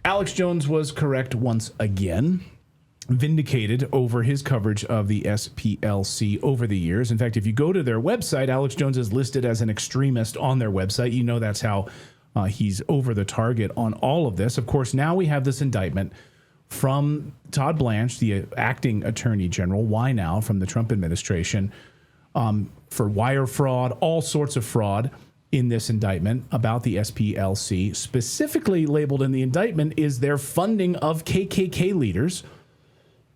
Alex Jones was correct once again. Vindicated over his coverage of the SPLC over the years. In fact, if you go to their website, Alex Jones is listed as an extremist on their website. You know that's how he's over the target on all of this. Of course, now we have this indictment from Todd Blanche, the acting attorney general. Why now? From the Trump administration for wire fraud, all sorts of fraud in this indictment about the SPLC. Specifically labeled in the indictment is their funding of KKK leaders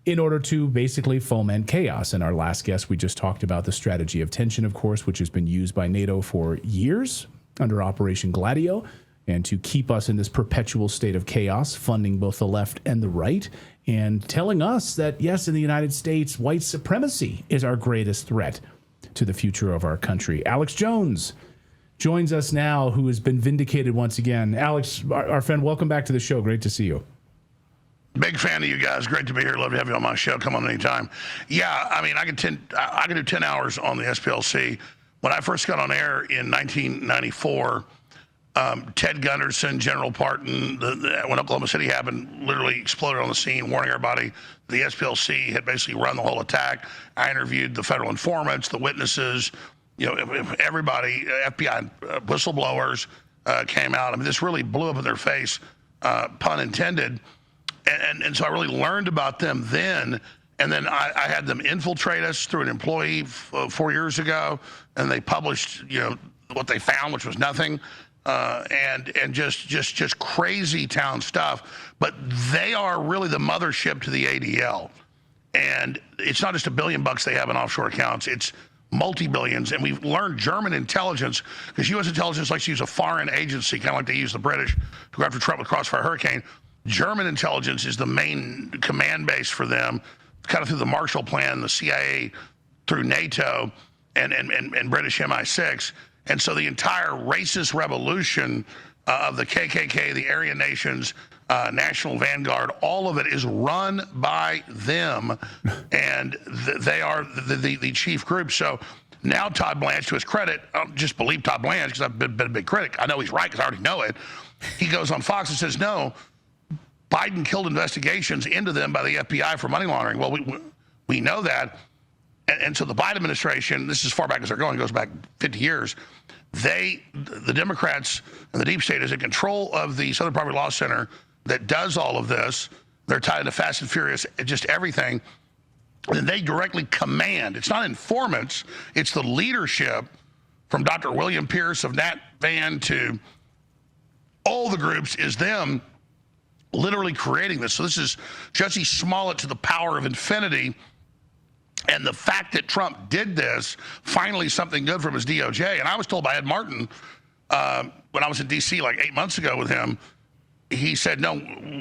in order to basically foment chaos. In our last guest, we just talked about the strategy of tension, of course, which has been used by NATO for years under Operation Gladio, and to keep us in this perpetual state of chaos, funding both the left and the right, and telling us that, yes, in the United States, white supremacy is our greatest threat to the future of our country. Alex Jones joins us now, who has been vindicated once again. Alex, our friend, welcome back to the show. Great to see you. Big fan of you guys. Great to be here. Love to have you on my show. Come on anytime. Yeah, I mean, I could do 10 hours on the SPLC. When I first got on air in 1994, Ted Gunderson, General Parton, when Oklahoma City happened, literally exploded on the scene, warning everybody the SPLC had basically run the whole attack. I interviewed the federal informants, the witnesses, everybody, FBI whistleblowers came out. I mean, this really blew up in their face, pun intended. And so I really learned about them then. And then I had them infiltrate us through an employee 4 years ago. And they published, what they found, which was nothing. And just crazy town stuff. But they are really the mothership to the ADL. And it's not just $1 billion they have in offshore accounts. It's multi-billions. And we've learned German intelligence, because U.S. intelligence likes to use a foreign agency, kind of like they use the British to go after Trump with Crossfire Hurricane. German intelligence is the main command base for them, kind of through the Marshall Plan, the CIA, through NATO, and British MI6. And so the entire racist revolution of the KKK, the Aryan Nations, National Vanguard, all of it is run by them, and they are the chief group. So now Todd Blanche, to his credit, I don't just believe Todd Blanche because I've been a big critic. I know he's right because I already know it. He goes on Fox and says, no, Biden killed investigations into them by the FBI for money laundering. Well, we know that. And so the Biden administration, this is as far back as they're going, goes back 50 years, the Democrats and the deep state is in control of the Southern Poverty Law Center that does all of this. They're tied into Fast and Furious, just everything. And they directly command. It's not informants. It's the leadership from Dr. William Pierce of Nat Van to all the groups is them literally creating this. So this is Jussie Smollett to the power of infinity. And the fact that Trump did this, finally something good from his DOJ. And I was told by Ed Martin when I was in D.C. like 8 months ago with him, he said, no,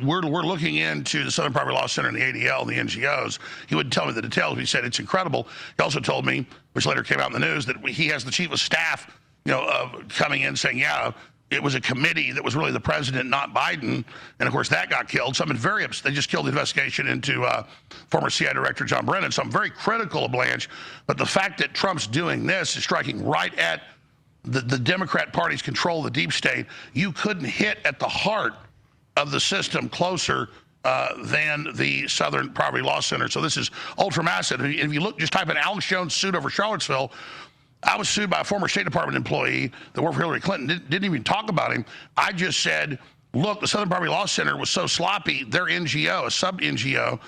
we're looking into the Southern Poverty Law Center and the ADL and the NGOs. He wouldn't tell me the details, but he said it's incredible. He also told me, which later came out in the news, that he has the chief of staff, coming in saying, yeah, it was a committee that was really the president, not Biden. And, of course, that got killed. So I'm very upset. They just killed the investigation into former CIA Director John Brennan. So I'm very critical of Blanche. But the fact that Trump's doing this is striking right at the Democrat Party's control of the deep state. You couldn't hit at the heart of the system closer than the Southern Poverty Law Center. So this is ultra massive. If you look, just type in Alex Jones sued over Charlottesville. I was sued by a former State Department employee that worked for Hillary Clinton, didn't even talk about him. I just said, look, the Southern Poverty Law Center was so sloppy, their NGO, a sub-NGO,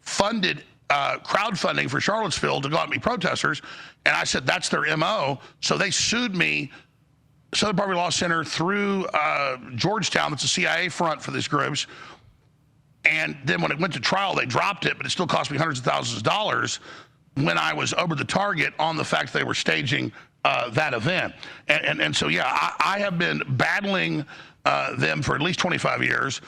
funded crowdfunding for Charlottesville to go out and meet protesters. And I said, that's their MO. So they sued me, Southern Poverty Law Center, through Georgetown. That's a CIA front for these groups. And then when it went to trial, they dropped it, but it still cost me hundreds of thousands of dollars when I was over the target on the fact they were staging that event. And so, yeah, I have been battling them for at least 25 years.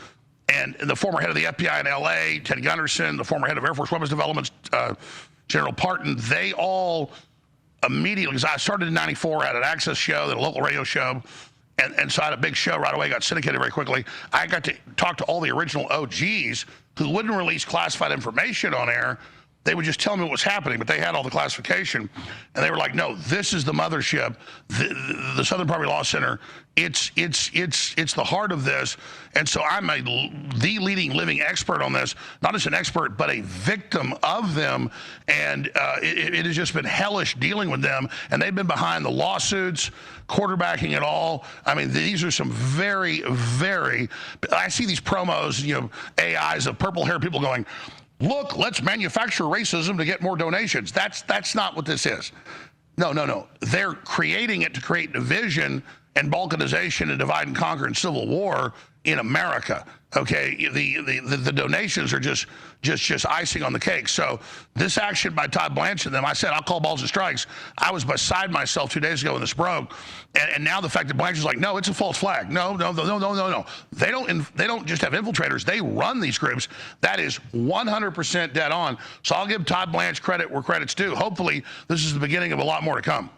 And the former head of the FBI in L.A., Ted Gunderson, the former head of Air Force Weapons Development, General Parton, they all immediately, because I started in 94, had an access show, then a local radio show, and so I had a big show right away, got syndicated very quickly. I got to talk to all the original OGs who wouldn't release classified information on air. they would just tell me what was happening, but they had all the classification, and they were like, "No, this is the mothership, the Southern Poverty Law Center. It's the heart of this." And so I'm the leading living expert on this, not just an expert, but a victim of them. And it has just been hellish dealing with them. And they've been behind the lawsuits, quarterbacking it all. I mean, these are some very, very. I see these promos, AIs of purple-haired people going, "Look, let's manufacture racism to get more donations." That's not what this is. No. They're creating it to create division and balkanization and divide and conquer and civil war in America. Okay, the donations are just icing on the cake. So this action by Todd Blanche and them, I said, I'll call balls and strikes. I was beside myself 2 days ago when this broke, and now the fact that Blanche is like, no, it's a false flag. No. They don't just have infiltrators. They run these groups. That is 100% dead on. So I'll give Todd Blanche credit where credit's due. Hopefully, this is the beginning of a lot more to come.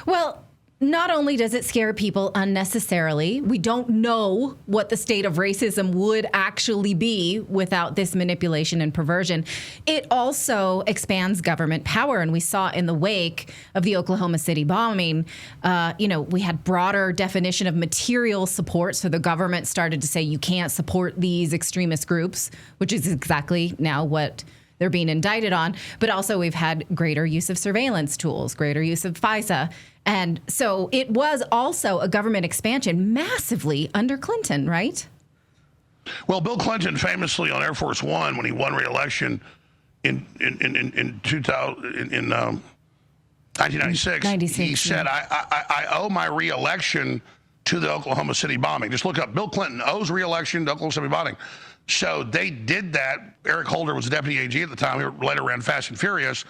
Well, not only does it scare people unnecessarily, we don't know what the state of racism would actually be without this manipulation and perversion. It also expands government power. And we saw in the wake of the Oklahoma City bombing, we had broader definition of material support. So the government started to say you can't support these extremist groups, which is exactly now what they're being indicted on. But also we've had greater use of surveillance tools, greater use of FISA. And so it was also a government expansion massively under Clinton, right? Well, Bill Clinton famously on Air Force One, when he won re-election in 1996, he said, I owe my re-election to the Oklahoma City bombing. Just look up, Bill Clinton owes re-election to Oklahoma City bombing. So they did that. Eric Holder was the deputy AG at the time. He later ran Fast and Furious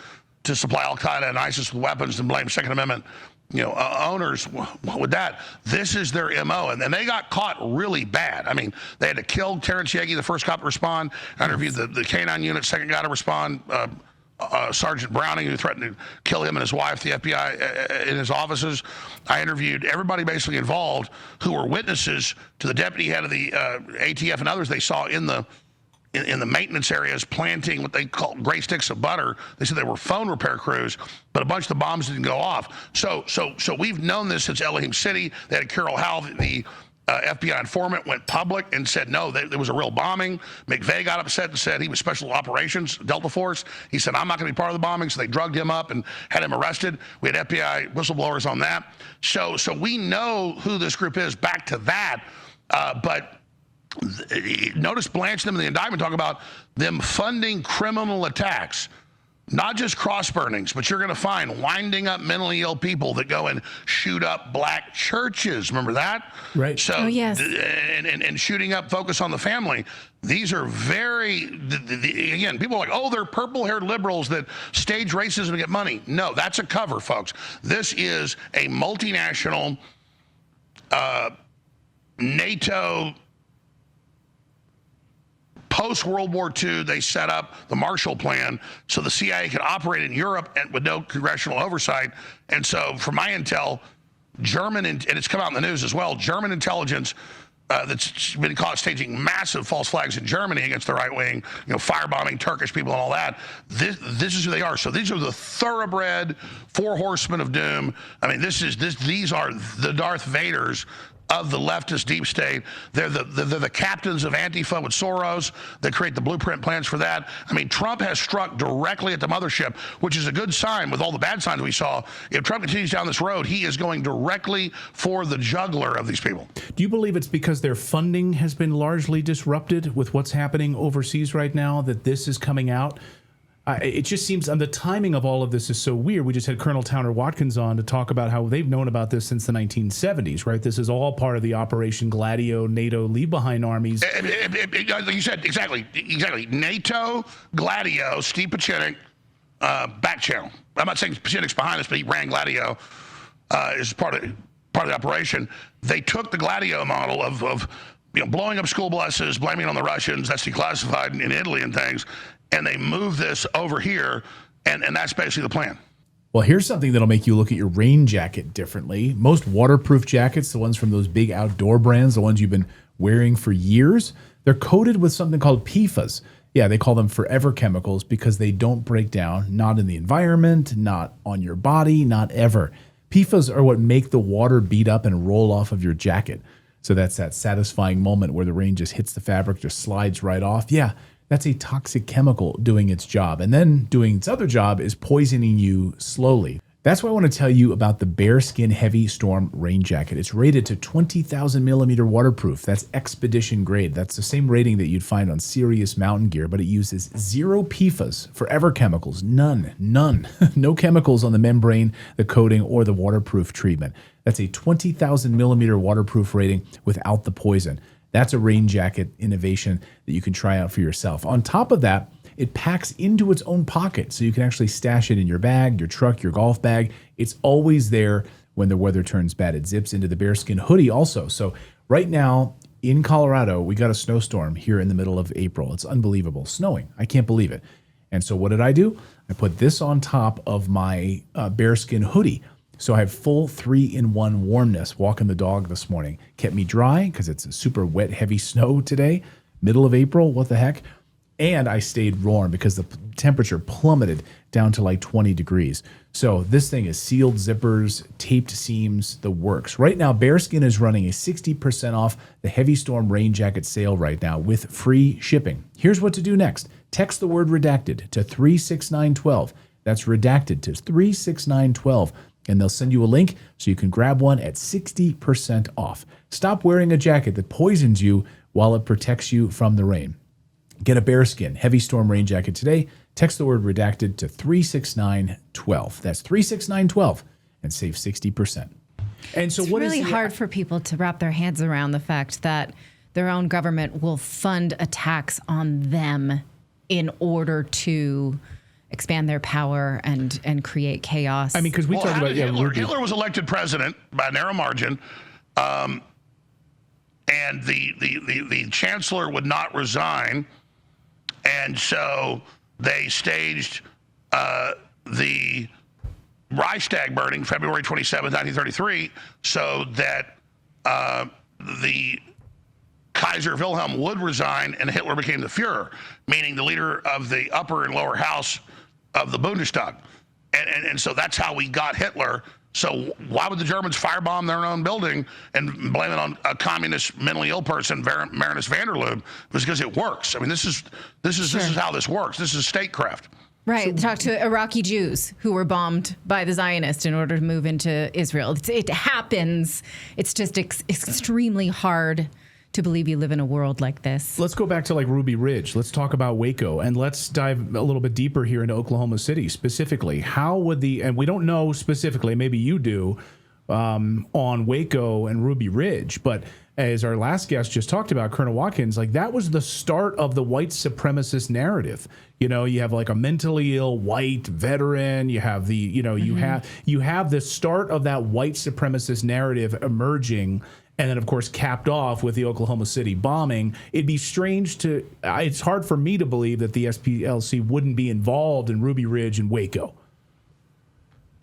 to supply Al-Qaeda and ISIS with weapons and blame Second Amendment owners with that. This is their MO. And then they got caught really bad. I mean, they had to kill Terrence Yegi, the first cop to respond. I interviewed the K-9 unit, second guy to respond, Sergeant Browning, who threatened to kill him and his wife, the FBI, in his offices. I interviewed everybody basically involved who were witnesses to the deputy head of the ATF and others they saw in the maintenance areas planting what they call gray sticks of butter. They said they were phone repair crews, but a bunch of the bombs didn't go off. So we've known this since Elohim City. They had Carol Howell, the FBI informant, went public and said, no, there was a real bombing. McVeigh got upset and said he was Special Operations, Delta Force. He said, I'm not going to be part of the bombing. So they drugged him up and had him arrested. We had FBI whistleblowers on that. So we know who this group is back to that. But notice Blanche them in the indictment talk about them funding criminal attacks, not just cross burnings, but you're going to find winding up mentally ill people that go and shoot up black churches. Remember that? Right. So, yes. And shooting up Focus on the Family. These are very, again, people are like, oh, they're purple-haired liberals that stage racism to get money. No, that's a cover, folks. This is a multinational NATO. Post-World War II, they set up the Marshall Plan so the CIA could operate in Europe and with no congressional oversight. And so, from my intel, German, and it's come out in the news as well, German intelligence that's been caught staging massive false flags in Germany against the right wing, firebombing Turkish people and all that. This is who they are. So these are the thoroughbred four horsemen of doom. I mean, these are the Darth Vaders of the leftist deep state. They're the captains of Antifa with Soros. They create the blueprint plans for that. I mean, Trump has struck directly at the mothership, which is a good sign with all the bad signs we saw. If Trump continues down this road, he is going directly for the jugular of these people. Do you believe it's because their funding has been largely disrupted with what's happening overseas right now that this is coming out? It just seems, and the timing of all of this is so weird. We just had Colonel Towner Watkins on to talk about how they've known about this since the 1970s, right? This is all part of the Operation Gladio, NATO leave-behind armies. You said exactly. NATO, Gladio, Steve Pachinik, back channel. I'm not saying Pachinik's behind us, but he ran Gladio as part of the operation. They took the Gladio model of blowing up school buses, blaming it on the Russians. That's declassified in Italy and things. And they move this over here, and that's basically the plan. Well, here's something that'll make you look at your rain jacket differently. Most waterproof jackets, the ones from those big outdoor brands, the ones you've been wearing for years, they're coated with something called PFAS. Yeah, they call them forever chemicals because they don't break down, not in the environment, not on your body, not ever. PFAS are what make the water beat up and roll off of your jacket. So that's that satisfying moment where the rain just hits the fabric, just slides right off. Yeah, that's a toxic chemical doing its job. And then doing its other job is poisoning you slowly. That's why I want to tell you about the Bearskin Heavy Storm Rain Jacket. It's rated to 20,000 millimeter waterproof. That's expedition grade. That's the same rating that you'd find on serious mountain gear, but it uses 0 PFAS, forever chemicals. None. No chemicals on the membrane, the coating, or the waterproof treatment. That's a 20,000 millimeter waterproof rating without the poison. That's a rain jacket innovation that you can try out for yourself. On top of that, it packs into its own pocket, so you can actually stash it in your bag, your truck, your golf bag. It's always there when the weather turns bad. It zips into the bearskin hoodie also. So right now in Colorado, we got a snowstorm here in the middle of April. It's unbelievable. Snowing. I can't believe it. And so what did I do? I put this on top of my bearskin hoodie. So I have full 3-in-1 warmness. Walking the dog this morning. Kept me dry because it's a super wet, heavy snow today. Middle of April. What the heck? And I stayed warm because the temperature plummeted down to like 20 degrees. So this thing is sealed zippers, taped seams, the works. Right now, Bearskin is running a 60% off the Heavy Storm Rain Jacket sale right now with free shipping. Here's what to do next. Text the word redacted to 36912. That's redacted to 36912. And they'll send you a link so you can grab one at 60% off. Stop wearing a jacket that poisons you while it protects you from the rain. Get a Bearskin Heavy Storm Rain Jacket today. Text the word redacted to 36912. That's 36912 and save 60%. And so it's really hard for people to wrap their hands around the fact that their own government will fund attacks on them in order to expand their power and create chaos. I mean, because we talked about Hitler was elected president by a narrow margin. And the chancellor would not resign. And so they staged the Reichstag burning, February 27, 1933, so that the Kaiser Wilhelm would resign and Hitler became the Fuhrer, meaning the leader of the upper and lower house of the Bundestag. And so that's how we got Hitler. So why would the Germans firebomb their own building and blame it on a communist mentally ill person, Marinus van der Lubbe? Because it works. I mean, this is how this works. This is statecraft. Right. Talk to Iraqi Jews who were bombed by the Zionists in order to move into Israel. It happens. It's just extremely hard to believe you live in a world like this. Let's go back to like Ruby Ridge. Let's talk about Waco, and let's dive a little bit deeper here into Oklahoma City specifically. How would and we don't know specifically, maybe you do, on Waco and Ruby Ridge, but as our last guest just talked about, Colonel Watkins, like that was the start of the white supremacist narrative. You know, you have like a mentally ill white veteran. You have the, you have the start of that white supremacist narrative emerging. And then, of course, capped off with the Oklahoma City bombing. It'd be strange it's hard for me to believe that the SPLC wouldn't be involved in Ruby Ridge and Waco.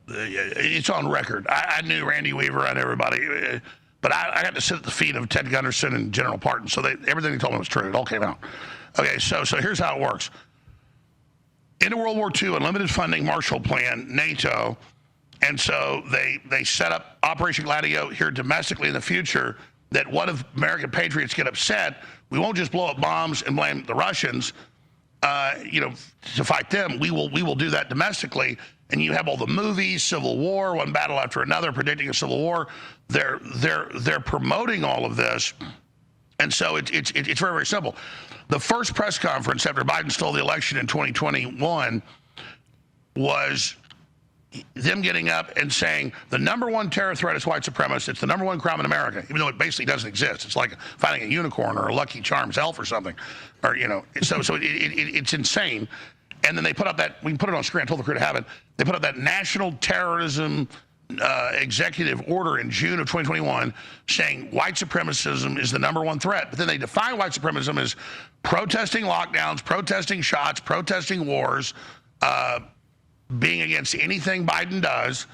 It's on record. I knew Randy Weaver and everybody, but I got to sit at the feet of Ted Gunderson and General Parton, so everything they told me was true. It all came out. Okay, so here's how it works. In World War II, unlimited funding Marshall Plan, NATO. And so they set up Operation Gladio here domestically in the future, that what if American patriots get upset, we won't just blow up bombs and blame the Russians, to fight them. We will do that domestically. And you have all the movies, Civil War, one battle after another, predicting a civil war. They're promoting all of this. And so it's very, very simple. The first press conference after Biden stole the election in 2021 was them getting up and saying the number one terror threat is white supremacists. It's the number one crime in America, even though it basically doesn't exist. It's like finding a unicorn or a Lucky Charms elf or something, or So it's insane. And then they put up that, we can put it on screen. I told the crew to have it. They put up that national terrorism executive order in June of 2021 saying white supremacism is the number one threat. But then they define white supremacism as protesting lockdowns, protesting shots, protesting wars, being against anything Biden does,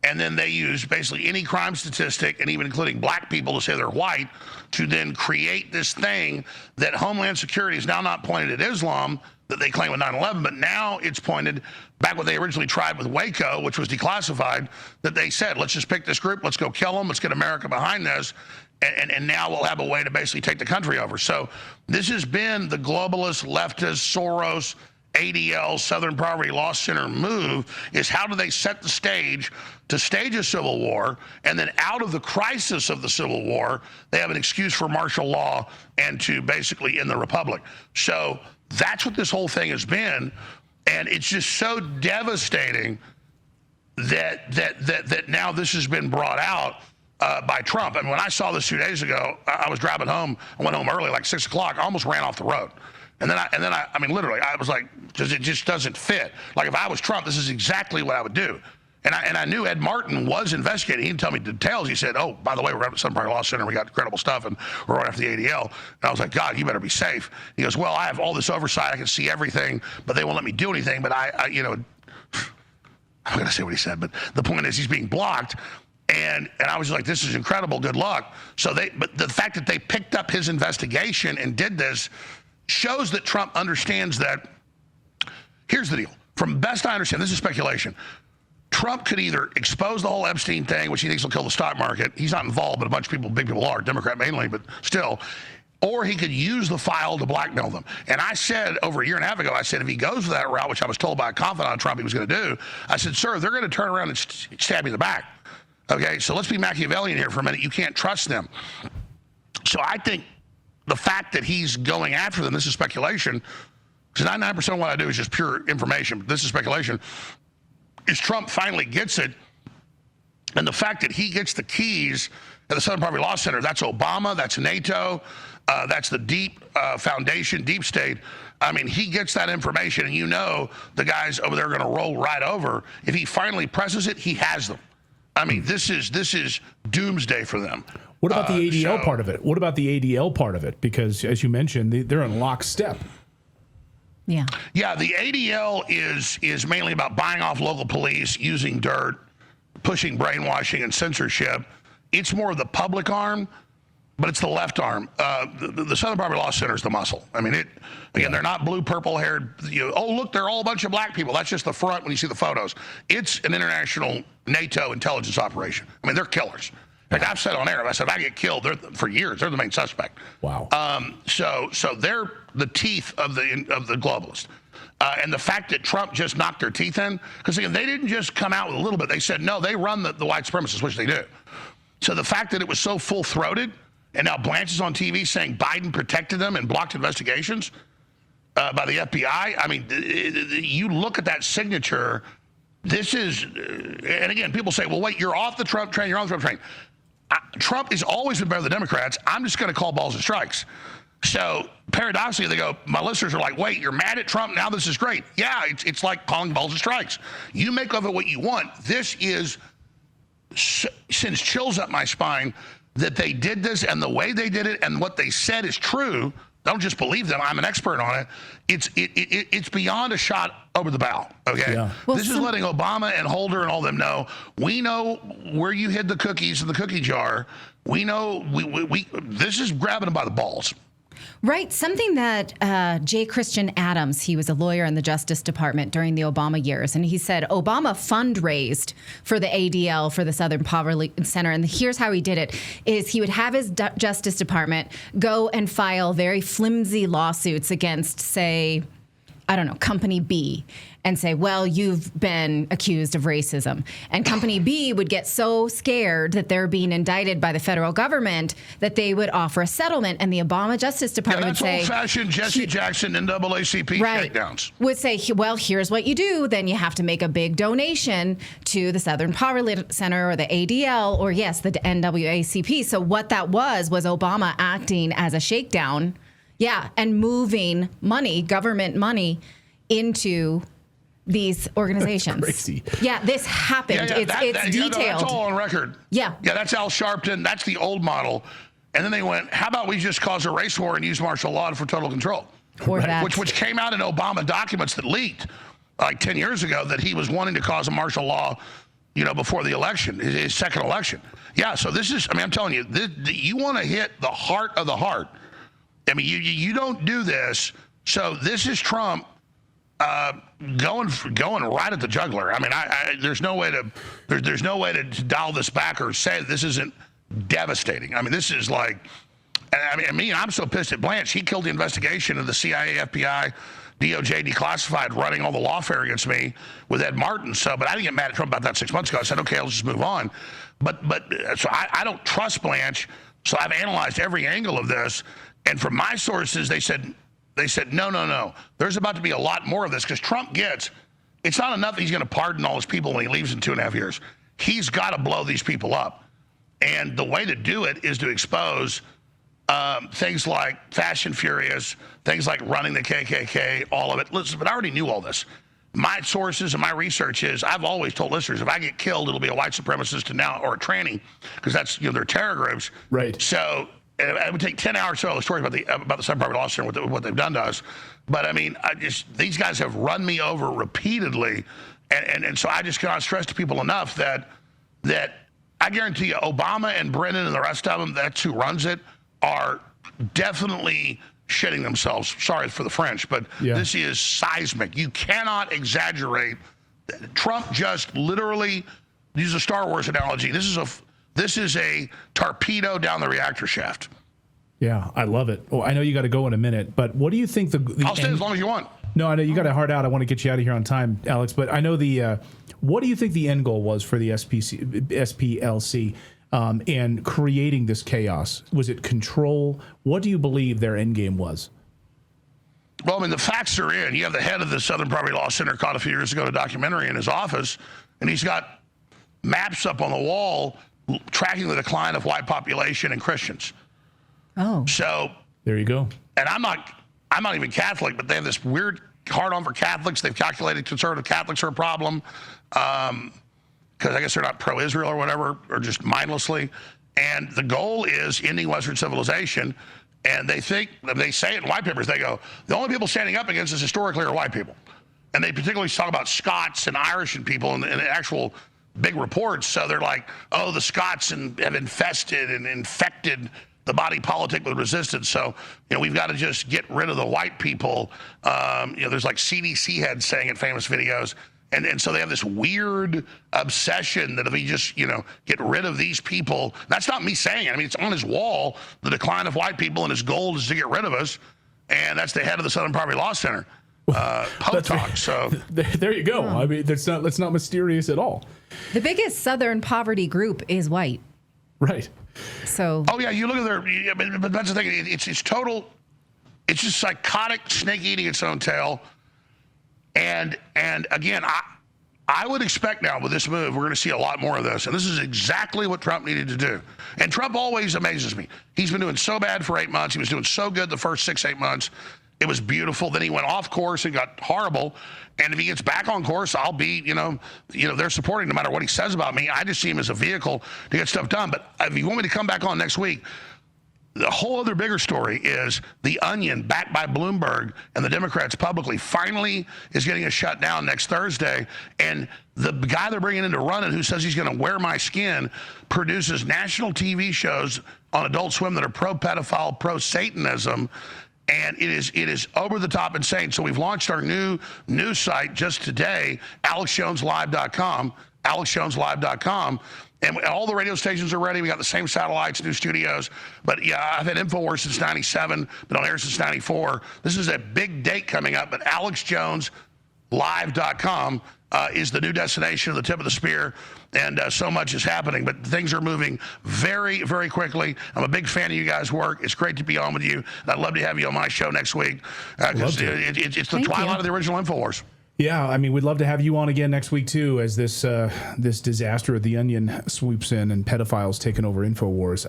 And then they use basically any crime statistic, and even including black people to say they're white, to then create this thing that Homeland Security is now not pointed at Islam that they claim with 9/11, but now it's pointed back what they originally tried with Waco, which was declassified, that they said, let's just pick this group, let's go kill them, let's get America behind this, and now we'll have a way to basically take the country over. So this has been the globalist, leftist, Soros, ADL, Southern Poverty Law Center move, is how do they set the stage to stage a civil war, and then out of the crisis of the Civil War, they have an excuse for martial law and to basically end the republic. So that's what this whole thing has been, and it's just so devastating that now this has been brought out by Trump. I mean, when I saw this 2 days ago, I was driving home. I went home early, like 6 o'clock. I almost ran off the road. And then I mean, literally, I was like, because it just doesn't fit. Like, if I was Trump, this is exactly what I would do. And I knew Ed Martin was investigating. He didn't tell me details. He said, oh, by the way, we're at the Southern Poverty Law Center. We got incredible stuff, and we're right after the ADL. And I was like, God, you better be safe. He goes, well, I have all this oversight. I can see everything, but they won't let me do anything. But I you know, I'm going to say what he said, but the point is he's being blocked. And I was like, this is incredible. Good luck. But the fact that they picked up his investigation and did this shows that Trump understands that. Here's the deal. From best I understand, this is speculation. Trump could either expose the whole Epstein thing, which he thinks will kill the stock market. He's not involved, but a bunch of people, big people are, Democrat mainly, but still. Or he could use the file to blackmail them. And I said over a year and a half ago, I said, if he goes that route, which I was told by a confidant of Trump he was going to do, I said, sir, they're going to turn around and stab you in the back. Okay, so let's be Machiavellian here for a minute. You can't trust them. So I think the fact that he's going after them, this is speculation, because 99% of what I do is just pure information, but this is speculation, is Trump finally gets it. And the fact that he gets the keys at the Southern Poverty Law Center, that's Obama, that's NATO, that's the deep foundation, deep state. I mean, he gets that information, and you know the guys over there are going to roll right over. If he finally presses it, he has them. I mean, this is doomsday for them. What about the ADL part of it? What about the ADL part of it? Because, as you mentioned, they're in lockstep. Yeah. Yeah, the ADL is mainly about buying off local police, using dirt, pushing brainwashing and censorship. It's more of the public arm, but it's the left arm. The Southern Poverty Law Center is the muscle. I mean, they're not blue, purple-haired. Oh, look, they're all a bunch of black people. That's just the front when you see the photos. It's an international NATO intelligence operation. I mean, they're killers. In fact, I've said on air, I said, if I get killed, for years, they're the main suspect. Wow. So they're the teeth of the globalist. And the fact that Trump just knocked their teeth in, because again, they didn't just come out with a little bit. They said, no, they run the white supremacists, which they do. So the fact that it was so full-throated, and now Blanche is on TV saying Biden protected them and blocked investigations by the FBI. I mean, you look at that signature, this is, and again, people say, well, wait, you're off the Trump train, you're on the Trump train. Trump has always been better than the Democrats. I'm just going to call balls and strikes. So paradoxically, they go, my listeners are like, wait, you're mad at Trump? Now this is great. Yeah, it's like calling balls and strikes. You make of it what you want. This sends chills up my spine that they did this, and the way they did it and what they said is true. Don't just believe them. I'm an expert on it. It's beyond a shot over the bow. Okay, yeah. Well, this is letting Obama and Holder and all them know. We know where you hid the cookies in the cookie jar. We know this is grabbing them by the balls. Right. Something that J. Christian Adams, he was a lawyer in the Justice Department during the Obama years, and he said Obama fundraised for the ADL, for the Southern Poverty Center, and here's how he did it, is he would have his Justice Department go and file very flimsy lawsuits against, say, I don't know, Company B, and say, well, you've been accused of racism. And Company B would get so scared that they're being indicted by the federal government that they would offer a settlement. And the Obama Justice Department would say... that's old-fashioned Jesse Jackson NAACP shakedowns. Would say, well, here's what you do. Then you have to make a big donation to the Southern Poverty Center or the ADL or, yes, the NAACP. So what that was Obama acting as a shakedown. Yeah, and moving money, government money, into these organizations. That's crazy. Yeah, this happened. It's detailed. That's all on record. Yeah. Yeah, that's Al Sharpton. That's the old model. And then they went, how about we just cause a race war and use martial law for total control? Or that. Which came out in Obama documents that leaked like 10 years ago, that he was wanting to cause a martial law before the election, his second election. Yeah, so this is, I'm telling you, you want to hit the heart of the heart. You don't do this. So this is Trump going right at the jugular. There's no way to dial this back or say this isn't devastating. This is like, I'm so pissed at Blanche. He killed the investigation of the CIA, FBI, DOJ declassified running all the lawfare against me with Ed Martin. But I didn't get mad at Trump about that 6 months ago. I said, okay, let's just move on. So I don't trust Blanche. So I've analyzed every angle of this. And from my sources, they said, no. There's about to be a lot more of this because Trump it's not enough that he's going to pardon all his people when he leaves in 2.5 years. He's got to blow these people up. And the way to do it is to expose things like Fast and Furious, things like running the KKK, all of it. Listen, but I already knew all this. My sources and my research is, I've always told listeners, if I get killed, it'll be a white supremacist or a tranny, because that's, they're terror groups. Right. So it would take 10 hours to tell the story about the Southern Poverty Law Center and what they've done to us. But these guys have run me over repeatedly. And so I just cannot stress to people enough that I guarantee you, Obama and Brennan and the rest of them, that's who runs it, are definitely shitting themselves. Sorry for the French, but This is seismic. You cannot exaggerate. Trump just literally, use a Star Wars analogy, this is a torpedo down the reactor shaft. Yeah, I love it. Oh, I know you got to go in a minute, but what do you think I'll stay as long as you want. No, I know you got a hard out. I want to get you out of here on time, Alex, but I know what do you think the end goal was for the SPLC and creating this chaos? Was it control? What do you believe their end game was? Well, the facts are in. You have the head of the Southern Poverty Law Center caught a few years ago in a documentary in his office, and he's got maps up on the wall tracking the decline of white population and Christians. Oh. So there you go. And I'm not even Catholic, but they have this weird hard-on for Catholics. They've calculated conservative Catholics are a problem because I guess they're not pro-Israel or whatever, or just mindlessly. And the goal is ending Western civilization. And they say it in white papers. They go, the only people standing up against this historically are white people. And they particularly talk about Scots and Irish and people in actual big reports. So they're like, oh, the Scots have infested and infected the body politic with resistance. So, we've got to just get rid of the white people. There's like CDC heads saying in famous videos. And so they have this weird obsession that if we just, get rid of these people, that's not me saying it. It's on his wall, the decline of white people, and his goal is to get rid of us. And that's the head of the Southern Poverty Law Center. Pope talk. So there you go. That's not mysterious at all. The biggest Southern poverty group is white. Right. So. Oh yeah, you look at but that's the thing. It's total. It's just psychotic snake eating its own tail. And again, I would expect now with this move, we're going to see a lot more of this. And this is exactly what Trump needed to do. And Trump always amazes me. He's been doing so bad for 8 months. He was doing so good the first 6-8 months. It was beautiful. Then he went off course and got horrible. And if he gets back on course, I'll be, they're supporting no matter what he says about me. I just see him as a vehicle to get stuff done. But if you want me to come back on next week, the whole other bigger story is The Onion, backed by Bloomberg and the Democrats publicly, finally is getting a shutdown next Thursday. And the guy they're bringing in to run it, who says he's going to wear my skin, produces national TV shows on Adult Swim that are pro-pedophile, pro-Satanism. And it is over the top insane. So we've launched our new news site just today, AlexJonesLive.com, AlexJonesLive.com. And all the radio stations are ready. We got the same satellites, new studios. But yeah, I've had InfoWars since 97, been on air since 94. This is a big date coming up, but AlexJonesLive.com is the new destination, the tip of the spear. And so much is happening, but things are moving very, very quickly. I'm a big fan of you guys' work. It's great to be on with you. And I'd love to have you on my show next week because it's the twilight of the original InfoWars. Yeah, we'd love to have you on again next week, too, as this disaster of The Onion swoops in and pedophiles taking over InfoWars.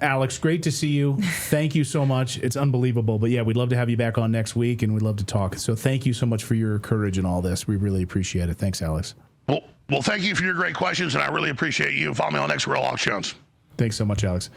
Alex, great to see you. Thank you so much. It's unbelievable. But, yeah, we'd love to have you back on next week, and we'd love to talk. So thank you so much for your courage and all this. We really appreciate it. Thanks, Alex. Well, thank you for your great questions, and I really appreciate you. Follow me on next Real Alex Jones. Thanks so much, Alex.